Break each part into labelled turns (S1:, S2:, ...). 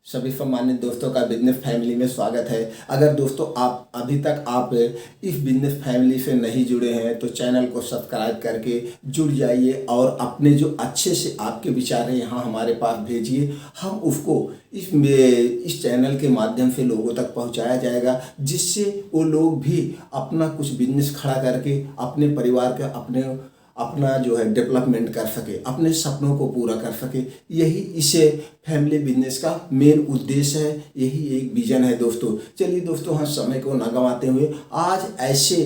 S1: सभी सम्मानित दोस्तों का बिजनेस फैमिली में स्वागत है। अगर दोस्तों आप अभी तक इस बिजनेस फैमिली से नहीं जुड़े हैं तो चैनल को सब्सक्राइब करके जुड़ जाइए और अपने जो अच्छे से आपके विचार हैं यहाँ हमारे पास भेजिए। हम उसको इस चैनल के माध्यम से लोगों तक पहुँचाया जाएगा, जिससे वो लोग भी अपना कुछ बिजनेस खड़ा करके अपने परिवार का अपना जो है डेवलपमेंट कर सके, अपने सपनों को पूरा कर सके। यही इसे फैमिली बिजनेस का मेन उद्देश्य है, यही एक विजन है दोस्तों। चलिए दोस्तों, हम समय को ना गंवाते हुए आज ऐसे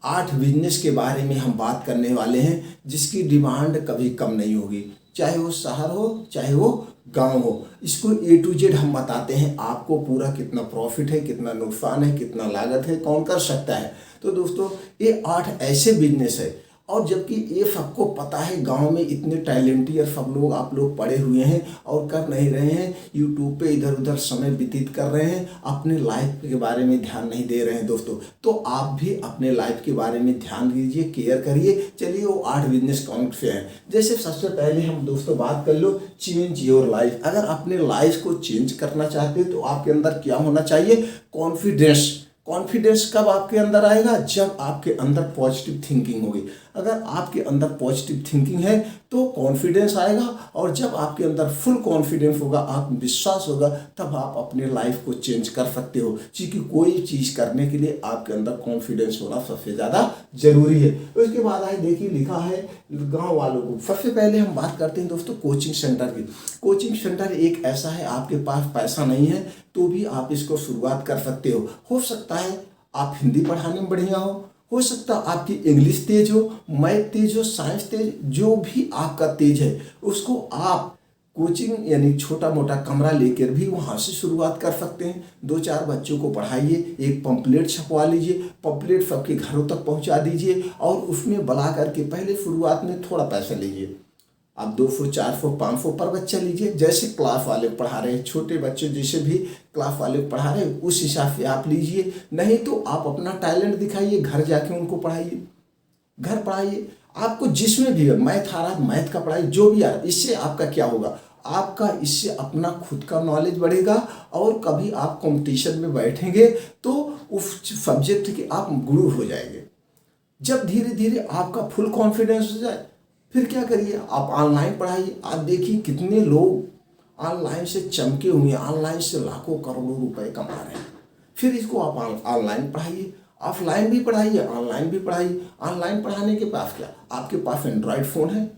S1: 8 बिजनेस के बारे में हम बात करने वाले हैं जिसकी डिमांड कभी कम नहीं होगी, चाहे वो शहर हो चाहे वो गांव हो। इसको A to Z हम बताते हैं आपको, पूरा कितना प्रॉफिट है, कितना नुकसान है, कितना लागत है, कौन कर सकता है। तो दोस्तों ये 8 ऐसे बिजनेस है, और जबकि ये सबको पता है, गांव में इतने टैलेंटियर सब लोग आप लोग पढ़े हुए हैं और कर नहीं रहे हैं, यूट्यूब पे इधर उधर समय व्यतीत कर रहे हैं, अपने लाइफ के बारे में ध्यान नहीं दे रहे हैं दोस्तों। तो आप भी अपने लाइफ के बारे में ध्यान दीजिए, केयर करिए। चलिए वो 8 बिजनेस कौन से हैं। जैसे सबसे पहले हम दोस्तों बात कर लो चेंज योर लाइफ। अगर अपने लाइफ को चेंज करना चाहते हैं तो आपके अंदर क्या होना चाहिए? कॉन्फिडेंस। कॉन्फिडेंस कब आपके अंदर आएगा? जब आपके अंदर पॉजिटिव थिंकिंग होगी। अगर आपके अंदर पॉजिटिव थिंकिंग है तो कॉन्फिडेंस आएगा, और जब आपके अंदर फुल कॉन्फिडेंस होगा, आत्मविश्वास होगा, तब आप अपने लाइफ को चेंज कर सकते हो। क्योंकि कोई चीज़ करने के लिए आपके अंदर कॉन्फिडेंस होना सबसे ज़्यादा जरूरी है। उसके बाद आए देखिए लिखा है गांव वालों को। सबसे पहले हम बात करते हैं दोस्तों कोचिंग सेंटर की। कोचिंग सेंटर एक ऐसा है, आपके पास पैसा नहीं है तो भी आप इसको शुरुआत कर सकते हो सकता है आप हिंदी पढ़ाने में बढ़िया हो सकता है आपकी इंग्लिश तेज हो, मैथ तेज हो, साइंस तेज, जो भी आपका तेज है उसको आप कोचिंग यानी छोटा मोटा कमरा लेकर भी वहाँ से शुरुआत कर सकते हैं। 2-4 बच्चों को पढ़ाइए, एक पंपलेट छपवा लीजिए, पंपलेट सबके घरों तक पहुँचा दीजिए, और उसमें बुला करके पहले शुरुआत में थोड़ा पैसा लीजिए। आप 200, 400, 500 पर बच्चा लीजिए। जैसे क्लास वाले पढ़ा रहे हैं, छोटे बच्चे जैसे भी क्लास वाले पढ़ा रहे हैं उस हिसाब से आप लीजिए। नहीं तो आप अपना टैलेंट दिखाइए, घर जाके उनको पढ़ाइए, घर पढ़ाइए। आपको जिसमें भी मैथ आ रहा है मैथ का पढ़ाई, जो भी आ रहा है। इससे आपका क्या होगा? आपका इससे अपना खुद का नॉलेज बढ़ेगा, और कभी आप कंपटीशन में बैठेंगे तो उस सब्जेक्ट के आप गुरु हो जाएंगे। जब धीरे धीरे आपका फुल कॉन्फिडेंस हो जाए, फिर क्या करिए, आप ऑनलाइन पढ़ाइए। आप देखिए कितने लोग ऑनलाइन से चमके हुए हैं, ऑनलाइन से लाखों करोड़ों रुपए कमा रहे हैं। फिर इसको आप ऑनलाइन पढ़ाइए, ऑफलाइन भी पढ़ाइए, ऑनलाइन भी पढ़ाइए। ऑनलाइन पढ़ाने के पास क्या, आपके पास एंड्रॉयड फ़ोन है,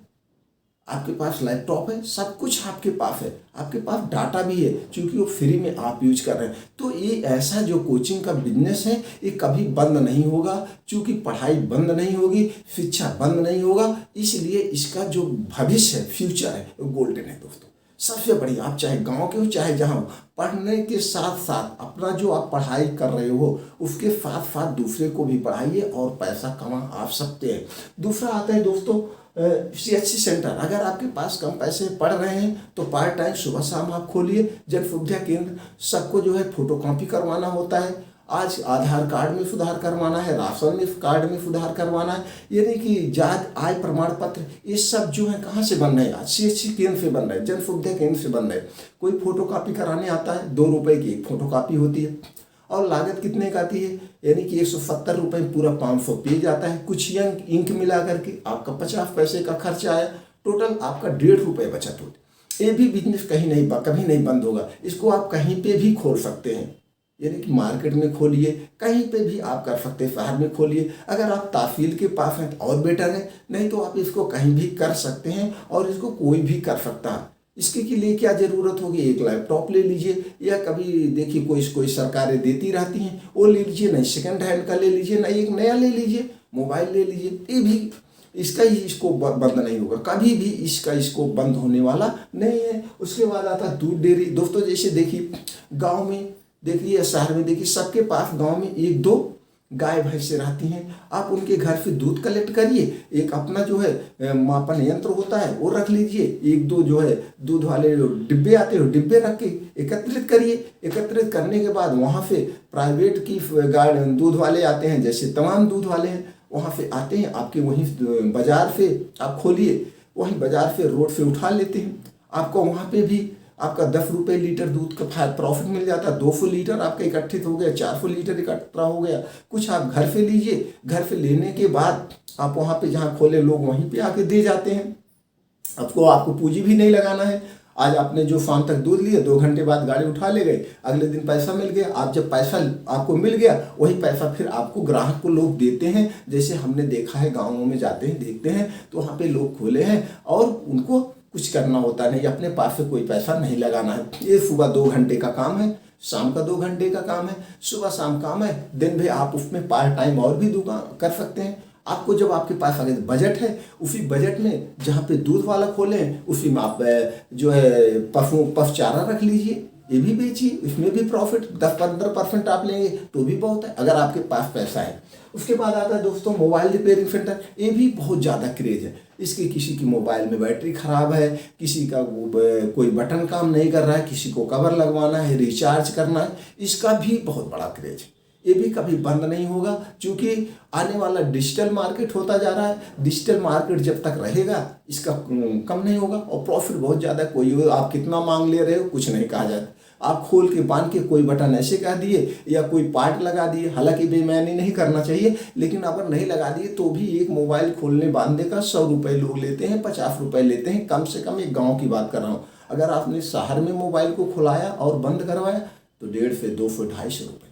S1: आपके पास लैपटॉप है, सब कुछ आपके पास है, आपके पास डाटा भी है, क्योंकि वो फ्री में आप यूज कर रहे हैं। तो ये ऐसा जो कोचिंग का बिजनेस है ये कभी बंद नहीं होगा, क्योंकि पढ़ाई बंद नहीं होगी, शिक्षा बंद नहीं होगा। इसलिए इसका जो भविष्य है, फ्यूचर है, वो गोल्डन है दोस्तों। सबसे बढ़िया, आप चाहे गांव के हो चाहे जहाँ हो, पढ़ने के साथ साथ अपना जो आप पढ़ाई कर रहे हो उसके साथ साथ दूसरे को भी पढ़ाइए और पैसा कमा आप सकते हैं। दूसरा आता है दोस्तों CHC सेंटर। अगर आपके पास कम पैसे पड़ रहे हैं तो पार्ट टाइम सुबह शाम आप खोलिए। जन सुविधा केंद्र, सबको जो है फोटोकॉपी करवाना होता है, आज आधार कार्ड में सुधार करवाना है, राशन में कार्ड में सुधार करवाना है, यानी कि जात आय प्रमाण पत्र, ये सब जो है कहाँ से बन रहे हैं? आज CHC केंद्र से बन रहे हैं, जन सुविधा केंद्र से बन रहे हैं। कोई फोटोकॉपी कराने आता है, 2 रुपए की एक फोटोकॉपी होती है, और लागत कितने का आती है? यानी कि 170 रुपये पूरा 500 पेज आता है। कुछ इंक मिला करके आपका 50 पैसे का खर्चा आया, टोटल आपका 1.5 रुपये बचत होती। ये भी बिजनेस कभी नहीं बंद होगा। इसको आप कहीं पे भी खोल सकते हैं, यानी कि मार्केट में खोलिए, कहीं पे भी आप कर सकते हैं, शहर में खोलिए। अगर आप तहसील के पास हैं तो और बेटर है, नहीं तो आप इसको कहीं भी कर सकते हैं, और इसको कोई भी कर सकता है। इसके के लिए क्या ज़रूरत होगी? एक लैपटॉप ले लीजिए, या कभी देखिए कोई सरकारें देती रहती हैं, वो ले लीजिए, नहीं सेकंड हैंड का ले लीजिए, नहीं एक नया ले लीजिए, मोबाइल ले लीजिए। ये भी इसको बंद नहीं होगा, कभी भी इसको बंद होने वाला नहीं है। उसके बाद आता है दूध डेयरी दोस्तों। जैसे देखिए गाँव में देखिए, शहर में देखिए, सबके पास गाँव में 1-2 गाय भैंसें रहती हैं। आप उनके घर से दूध कलेक्ट करिए, एक अपना जो है मापन यंत्र होता है वो रख लीजिए, 1-2 जो है दूध वाले डिब्बे आते हैं, डिब्बे रख के एकत्रित करिए। एकत्रित करने के बाद वहाँ से प्राइवेट की गाय दूध वाले आते हैं, जैसे तमाम दूध वाले हैं, वहाँ से आते हैं, आपके वहीं बाजार से आप खोलिए, वहीं बाजार से रोड से उठा लेते हैं, आपको वहाँ पे भी आपका 10 रुपये लीटर दूध का प्रॉफिट मिल जाता है। 200 लीटर आपका इकट्ठित हो गया, 400 लीटर इकट्ठा हो गया। कुछ आप घर पे लीजिए, घर पे लेने के बाद आप वहाँ पे जहाँ खोले लोग वहीं पे आके दे जाते हैं। आपको पूंजी भी नहीं लगाना है। आज आपने जो शाम तक दूध लिया, 2 घंटे बाद गाड़ी उठा ले गए, अगले दिन पैसा मिल गया। आप जब पैसा आपको मिल गया, वही पैसा फिर आपको ग्राहक को लोग देते हैं। जैसे हमने देखा है, गाँवों में जाते हैं देखते हैं तो वहाँ पे लोग खोले हैं और उनको कुछ करना होता नहीं, अपने पास से कोई पैसा नहीं लगाना है। ये सुबह 2 घंटे का काम है, शाम का 2 घंटे का काम है, सुबह शाम काम है। दिन भर आप उसमें पार्ट टाइम और भी दुकान कर सकते हैं। आपको जब आपके पास अगर बजट है, उसी बजट में जहाँ पे दूध वाला खोले हैं उसी में आप जो है पशु चारा रख लीजिए, ये भी बेचिए, इसमें भी प्रॉफिट 10-15% आप लेंगे तो भी बहुत है, अगर आपके पास पैसा है। उसके बाद आता है दोस्तों मोबाइल रिपेयरिंग सेंटर। ये भी बहुत ज़्यादा क्रेज है इसकी। किसी की मोबाइल में बैटरी ख़राब है, किसी का कोई बटन काम नहीं कर रहा है, किसी को कवर लगवाना है, रिचार्ज करना है, इसका भी बहुत बड़ा क्रेज है। ये भी कभी बंद नहीं होगा, क्योंकि आने वाला डिजिटल मार्केट होता जा रहा है। डिजिटल मार्केट जब तक रहेगा इसका कम नहीं होगा और प्रॉफिट बहुत ज़्यादा। कोई आप कितना मांग ले रहे हो कुछ नहीं कहा जाता। आप खोल के बांध के कोई बटन ऐसे कह दिए या कोई पार्ट लगा दिए, हालांकि बेईमानी नहीं करना चाहिए, लेकिन अगर नहीं लगा दिए तो भी एक मोबाइल खोलने बांधने का 100 रुपये लोग लेते हैं, 50 रुपये लेते हैं, कम से कम। एक गाँव की बात कर रहा हूँ। अगर आपने शहर में मोबाइल को खुलाया और बंद करवाया तो 150, 200, 250 रुपये।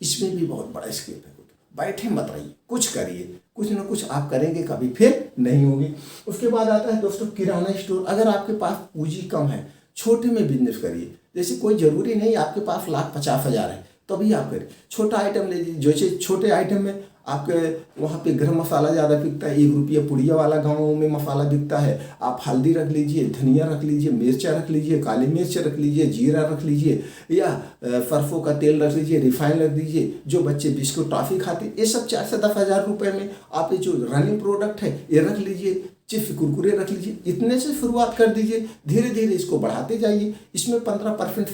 S1: इसमें भी बहुत बड़ा स्केप है। बैठे मत रहिए, कुछ करिए, कुछ ना कुछ आप करेंगे, कभी फेल नहीं होगी। उसके बाद आता है दोस्तों किराना स्टोर। अगर आपके पास पूंजी कम है, छोटे में बिजनेस करिए। जैसे कोई ज़रूरी नहीं आपके पास 1,50,000 है तभी आप करिए। छोटा आइटम ले लीजिए। जैसे छोटे आइटम में आपके वहाँ पे गरम मसाला ज़्यादा बिकता है, 1 रुपया पुड़िया वाला गाँव में मसाला बिकता है। आप हल्दी रख लीजिए, धनिया रख लीजिए, मिर्चा रख लीजिए, काली मिर्च रख लीजिए, जीरा रख लीजिए, या सरसों का तेल रख लीजिए, रिफाइन रख दीजिए। जो बच्चे बिस्कुट टॉफ़ी खाते, ये सब 4 से 10 हज़ार रुपये में आप ये जो रनिंग प्रोडक्ट है ये रख लीजिए। चिप्स कुरकुरे रख लीजिए। इतने से शुरुआत कर दीजिए, धीरे धीरे इसको बढ़ाते जाइए। इसमें 15%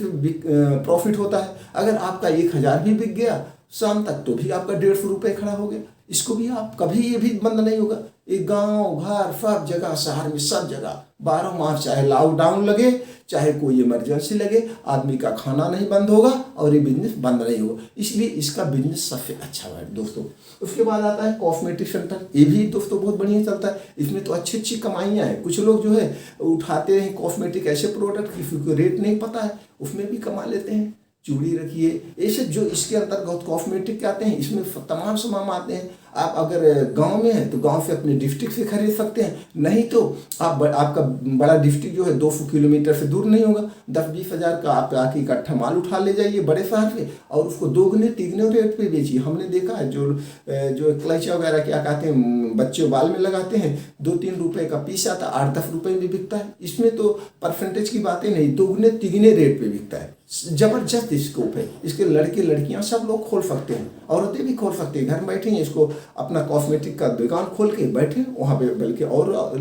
S1: प्रॉफिट होता है। अगर आपका 1,000 भी बिक गया शाम तक तो भी आपका 150 रुपये खड़ा हो गया। इसको भी आप कभी ये भी बंद नहीं होगा। एक गांव घर सब जगह, शहर में सब जगह 12 माह, चाहे लॉकडाउन लगे, चाहे कोई इमरजेंसी लगे, आदमी का खाना नहीं बंद होगा और ये बिजनेस बंद नहीं होगा। इसलिए इसका बिजनेस सबसे अच्छा है दोस्तों। उसके बाद आता है कॉस्मेटिक सेंटर। ये भी दोस्तों बहुत बढ़िया चलता है। इसमें तो अच्छी अच्छी कमाइयाँ हैं। कुछ लोग जो है उठाते हैं कॉस्मेटिक ऐसे प्रोडक्ट, किसी को रेट नहीं पता है, उसमें भी कमा लेते हैं। चूड़ी रखिए, ऐसे जो इसके अंतर्गत कॉस्मेटिक के आते हैं, इसमें तमाम सामान आते हैं। आप अगर गांव में हैं तो गांव से अपने डिस्ट्रिक्ट से खरीद सकते हैं, नहीं तो आपका बड़ा डिस्ट्रिक्ट जो है 200 किलोमीटर से दूर नहीं होगा, 10-20 हज़ार का आप आके इकट्ठा माल उठा ले जाइए बड़े शहर से और उसको 2 गुने 3 गुने रेट पे बेचिए। हमने देखा है जो क्लच वगैरह क्या कहते हैं बच्चे बाल में लगाते हैं, 2-3 रुपये का पीस आता, 8-10 रुपये में बिकता है। इसमें तो परसेंटेज की बातें नहीं, 2 गुने 3 गुने रेट पे बिकता है। जबरदस्त स्कोप है। इसके लड़के लड़कियां सब लोग खोल सकते हैं, औरतें भी खोल सकती हैं। घर में बैठी हैं, इसको अपना कॉस्मेटिक का दुकान खोल के बैठे वहाँ पे, बल्कि और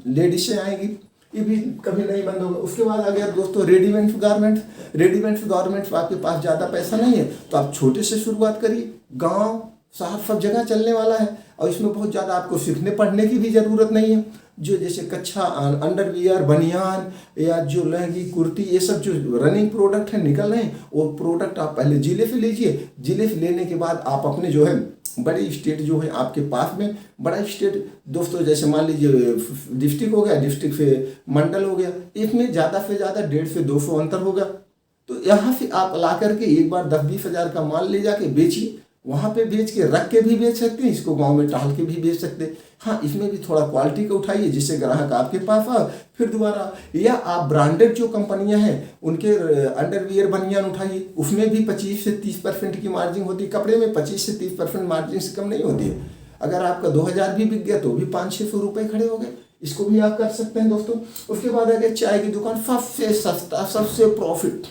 S1: लेडीसें आएंगी, ये भी कभी नहीं बंद होगा। उसके बाद आ गया दोस्तों रेडीमेड गारमेंट्स। रेडीमेड गारमेंट्स आपके पास ज़्यादा पैसा नहीं है तो आप छोटे से शुरुआत करिए। गाँव शहर सब जगह चलने वाला है और इसमें बहुत ज़्यादा आपको सीखने पढ़ने की भी ज़रूरत नहीं है। जो जैसे कच्छा, अंडरवियर, बनियान या जो लहंगी, कुर्ती, ये सब जो रनिंग प्रोडक्ट है निकल रहे हैं, वो प्रोडक्ट आप पहले जिले से लीजिए। जिले से लेने के बाद आप अपने जो है बड़े स्टेट जो है आपके पास में, बड़ा स्टेट दोस्तों जैसे मान लीजिए डिस्ट्रिक्ट हो गया, डिस्ट्रिक्ट से मंडल हो गया, इसमें ज़्यादा से ज़्यादा 150 से 200 अंतर होगा। तो यहाँ से आप ला करके एक बार 10-20 हज़ार का माल ले जाके बेचिए। वहाँ पे बेच के रख के भी बेच सकते हैं, इसको गांव में टहल के भी बेच सकते हैं। हाँ, इसमें भी थोड़ा क्वालिटी का उठाइए जिससे ग्राहक आपके पास आ फिर दोबारा। या आप ब्रांडेड जो कंपनियां हैं उनके अंडरवियर बनियान उठाइए, उसमें भी 25 से 30% की मार्जिन होती है। कपड़े में 25 से 30% मार्जिन से कम नहीं होती है। अगर आपका 2,000 भी बिक गया तो भी 500-600 रुपये खड़े हो गए। इसको भी आप कर सकते हैं दोस्तों। उसके बाद अगर चाय की दुकान, सबसे सस्ता सबसे प्रॉफिट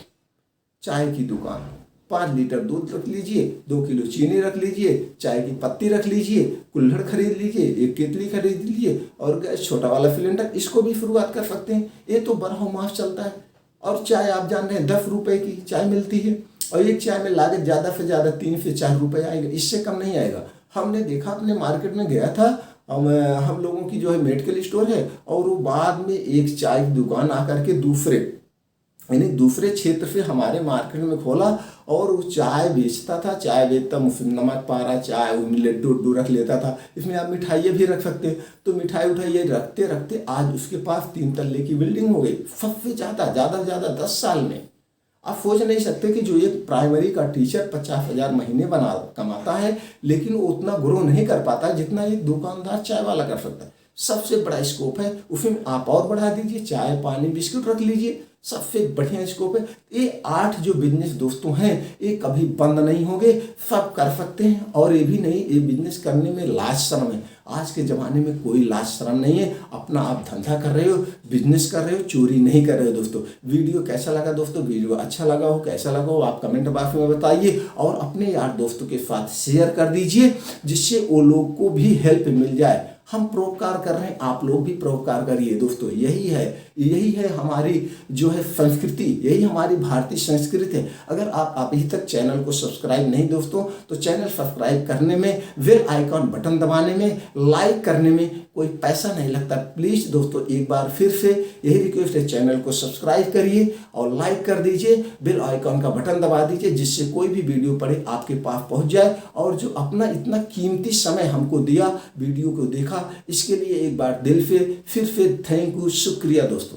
S1: चाय की दुकान। 5 लीटर दूध रख लीजिए, 2 किलो चीनी रख लीजिए, चाय की पत्ती रख लीजिए, कुल्हड़ खरीद लीजिए, एक केतली खरीद लीजिए और गैस छोटा वाला सिलेंडर, इसको भी शुरुआत कर सकते हैं। ये तो 12 मास चलता है। और चाय आप जान रहे हैं 10 रुपये की चाय मिलती है और एक चाय में लागत ज़्यादा से ज़्यादा 3 से 4 रुपये आएगा, इससे कम नहीं आएगा। हमने देखा, अपने मार्केट में गया था, हम लोगों की जो है मेडिकल स्टोर है और वो बाद में एक चाय की दुकान आकर के दूसरे यानी दूसरे क्षेत्र से हमारे मार्केट में खोला और वो चाय बेचता था, चाय बेचता, मुफ्त में नमक पा रहा, चाय उनमें लड्डू उड्डू रख लेता था। इसमें आप मिठाइयाँ भी रख सकते हैं। तो मिठाई उठाइए रखते रखते आज उसके पास 3 तल्ले की बिल्डिंग हो गई, सबसे ज़्यादा से ज़्यादा 10 साल में। आप सोच नहीं सकते कि जो एक प्राइमरी का टीचर 50,000 महीने कमाता है, लेकिन वो उतना ग्रो नहीं कर पाता जितना एक दुकानदार चाय वाला कर सकता है। सबसे बड़ा स्कोप है, उसमें आप और बढ़ा दीजिए, चाय पानी बिस्कुट रख लीजिए, सबसे बढ़िया स्कोप है। ये 8 जो बिजनेस दोस्तों हैं ये कभी बंद नहीं होंगे, सब कर सकते हैं। और ये भी नहीं, ये बिजनेस करने में लाज शर्म है। आज के ज़माने में कोई लाज शर्म नहीं है। अपना आप धंधा कर रहे हो, बिजनेस कर रहे हो, चोरी नहीं कर रहे हो। दोस्तों वीडियो कैसा लगा? दोस्तों वीडियो अच्छा लगा हो, कैसा लगा हो, आप कमेंट बॉक्स में बताइए और अपने यार दोस्तों के साथ शेयर कर दीजिए, जिससे वो लोग को भी हेल्प मिल जाए। हम परोपकार कर रहे हैं, आप लोग भी परोपकार करिए। दोस्तों यही है हमारी जो है संस्कृति, यही हमारी भारतीय संस्कृति है। अगर आप अभी तक चैनल को सब्सक्राइब नहीं दोस्तों, तो चैनल सब्सक्राइब करने में, बेल आइकॉन बटन दबाने में, लाइक करने में कोई पैसा नहीं लगता। प्लीज़ दोस्तों एक बार फिर से यही रिक्वेस्ट है, चैनल को सब्सक्राइब करिए और लाइक कर दीजिए, बेल आइकॉन का बटन दबा दीजिए, जिससे कोई भी वीडियो पड़े आपके पास पहुंच जाए। और जो अपना इतना कीमती समय हमको दिया, वीडियो को देखा, इसके लिए एक बार दिल से फिर से थैंक यू, शुक्रिया दोस्तों।